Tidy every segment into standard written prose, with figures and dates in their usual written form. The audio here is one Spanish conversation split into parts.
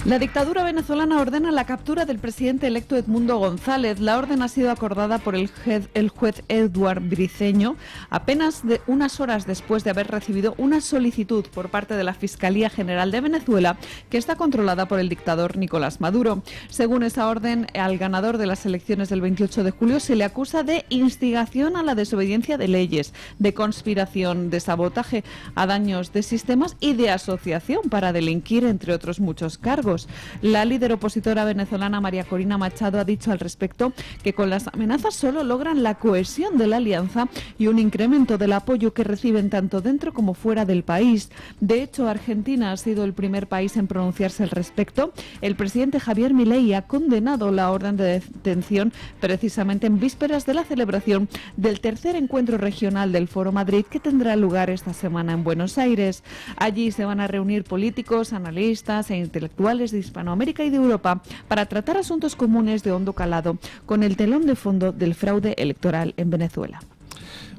La dictadura venezolana ordena la captura del presidente electo Edmundo González. La orden ha sido acordada por el juez Eduard Briceño apenas unas horas después de haber recibido una solicitud por parte de la Fiscalía General de Venezuela, que está controlada por el dictador Nicolás Maduro. Según esa orden, al ganador de las elecciones del 28 de julio se le acusa de instigación a la desobediencia de leyes, de conspiración, de sabotaje a daños de sistemas y de asociación para delinquir, entre otros muchos cargos. La líder opositora venezolana María Corina Machado ha dicho al respecto que con las amenazas solo logran la cohesión de la alianza y un incremento del apoyo que reciben tanto dentro como fuera del país. De hecho, Argentina ha sido el primer país en pronunciarse al respecto. El presidente Javier Milei ha condenado la orden de detención precisamente en vísperas de la celebración del tercer encuentro regional del Foro Madrid, que tendrá lugar esta semana en Buenos Aires. Allí se van a reunir políticos, analistas e intelectuales de Hispanoamérica y de Europa para tratar asuntos comunes de hondo calado, con el telón de fondo del fraude electoral en Venezuela.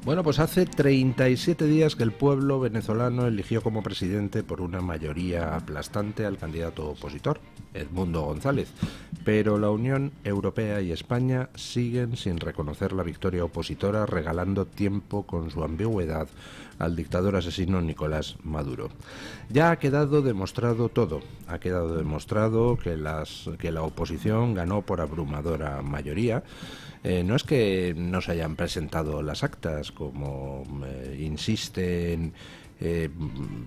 Bueno, pues hace 37 días que el pueblo venezolano eligió como presidente por una mayoría aplastante al candidato opositor, Edmundo González, pero la Unión Europea y España siguen sin reconocer la victoria opositora, regalando tiempo con su ambigüedad al dictador asesino Nicolás Maduro. Ya ha quedado demostrado todo. Ha quedado demostrado que la oposición ganó por abrumadora mayoría. No es que no se hayan presentado las actas, como insisten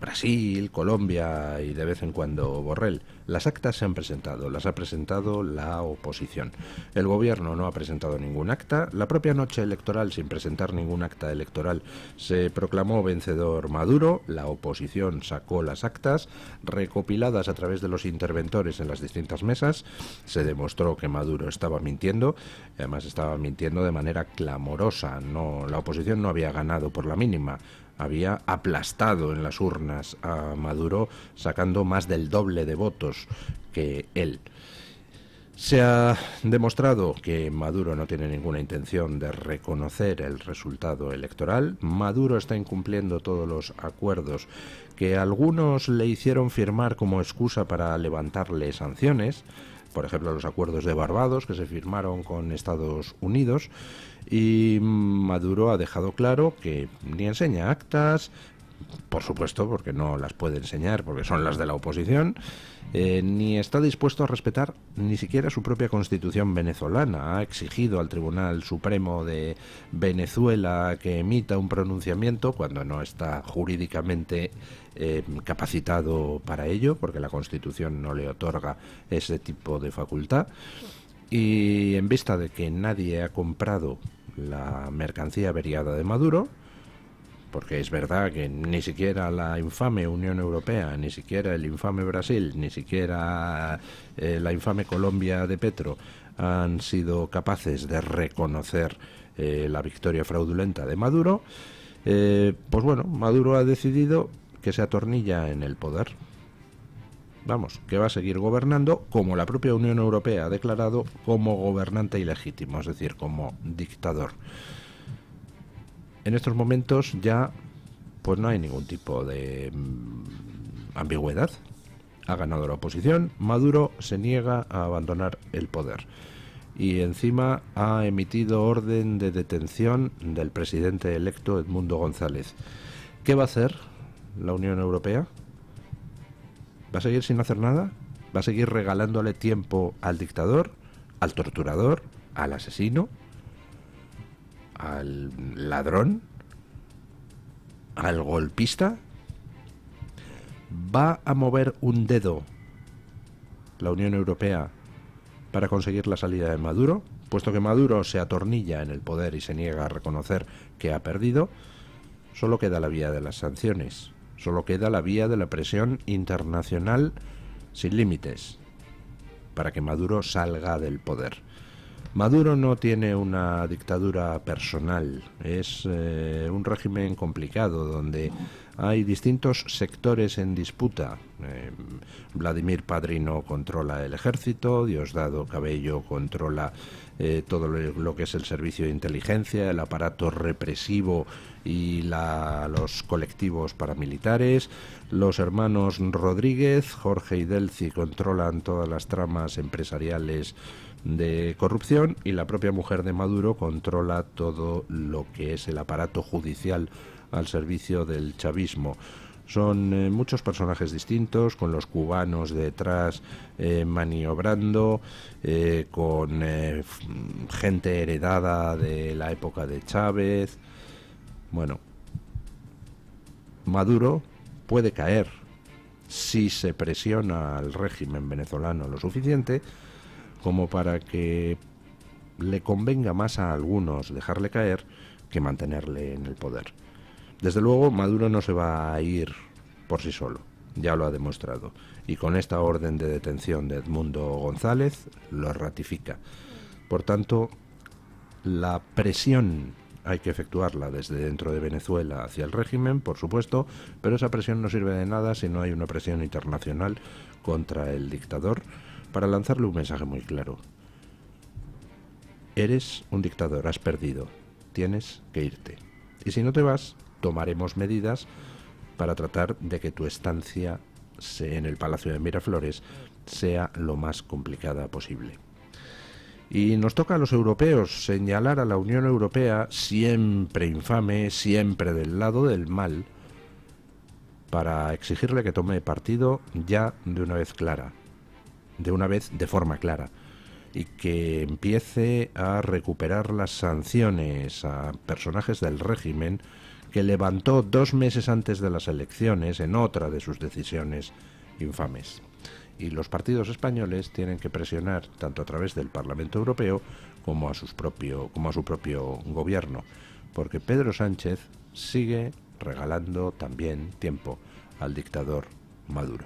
Brasil, Colombia y de vez en cuando Borrell. Las actas se han presentado, las ha presentado la oposición. El gobierno no ha presentado ningún acta. La propia noche electoral, sin presentar ningún acta electoral, se proclamó vencedor Maduro. La oposición sacó las actas recopiladas a través de los interventores en las distintas mesas. Se demostró que Maduro estaba mintiendo, además estaba mintiendo de manera clamorosa. La oposición no había ganado por la mínima. Había aplastado en las urnas a Maduro, sacando más del doble de votos que él. Se ha demostrado que Maduro no tiene ninguna intención de reconocer el resultado electoral. Maduro está incumpliendo todos los acuerdos que algunos le hicieron firmar como excusa para levantarle sanciones. Por ejemplo, los acuerdos de Barbados, que se firmaron con Estados Unidos. Y Maduro ha dejado claro que ni enseña actas, por supuesto, porque no las puede enseñar, porque son las de la oposición, ni está dispuesto a respetar ni siquiera su propia constitución venezolana. Ha exigido al Tribunal Supremo de Venezuela que emita un pronunciamiento cuando no está jurídicamente capacitado para ello, porque la Constitución no le otorga ese tipo de facultad. Y en vista de que nadie ha comprado la mercancía averiada de Maduro, porque es verdad que ni siquiera la infame Unión Europea, ni siquiera el infame Brasil, ni siquiera la infame Colombia de Petro han sido capaces de reconocer la victoria fraudulenta de Maduro, pues bueno, Maduro ha decidido que se atornilla en el poder. Vamos, que va a seguir gobernando, como la propia Unión Europea ha declarado, como gobernante ilegítimo, es decir, como dictador. En estos momentos ya pues no hay ningún tipo de ambigüedad. Ha ganado la oposición, Maduro se niega a abandonar el poder y encima ha emitido orden de detención del presidente electo Edmundo González. ¿Qué va a hacer la Unión Europea? ¿Va a seguir sin hacer nada? ¿Va a seguir regalándole tiempo al dictador, al torturador, al asesino, al ladrón, al golpista? ¿Va a mover un dedo la Unión Europea para conseguir la salida de Maduro? Puesto que Maduro se atornilla en el poder y se niega a reconocer que ha perdido, solo queda la vía de las sanciones. Solo queda la vía de la presión internacional sin límites para que Maduro salga del poder. Maduro no tiene una dictadura personal, es un régimen complicado donde Hay distintos sectores en disputa. Vladimir Padrino controla el ejército, Diosdado Cabello controla todo lo que es el servicio de inteligencia, el aparato represivo y los colectivos paramilitares. Los hermanos Rodríguez, Jorge y Delcy, controlan todas las tramas empresariales de corrupción, y la propia mujer de Maduro controla todo lo que es el aparato judicial al servicio del chavismo. Son muchos personajes distintos, con los cubanos detrás maniobrando, con gente heredada de la época de Chávez. Bueno, Maduro puede caer si se presiona al régimen venezolano lo suficiente como para que le convenga más a algunos dejarle caer que mantenerle en el poder. Desde luego, Maduro no se va a ir por sí solo, ya lo ha demostrado, y con esta orden de detención de Edmundo González lo ratifica. Por tanto, la presión hay que efectuarla desde dentro de Venezuela hacia el régimen, por supuesto, pero esa presión no sirve de nada si no hay una presión internacional contra el dictador para lanzarle un mensaje muy claro. Eres un dictador, has perdido, tienes que irte. Y si no te vas, tomaremos medidas para tratar de que tu estancia en el Palacio de Miraflores sea lo más complicada posible. Y nos toca a los europeos señalar a la Unión Europea, siempre infame, siempre del lado del mal, para exigirle que tome partido ya de una vez clara, de forma clara, y que empiece a recuperar las sanciones a personajes del régimen que levantó 2 meses antes de las elecciones en otra de sus decisiones infames. Y los partidos españoles tienen que presionar tanto a través del Parlamento Europeo como a su propio gobierno, porque Pedro Sánchez sigue regalando también tiempo al dictador Maduro.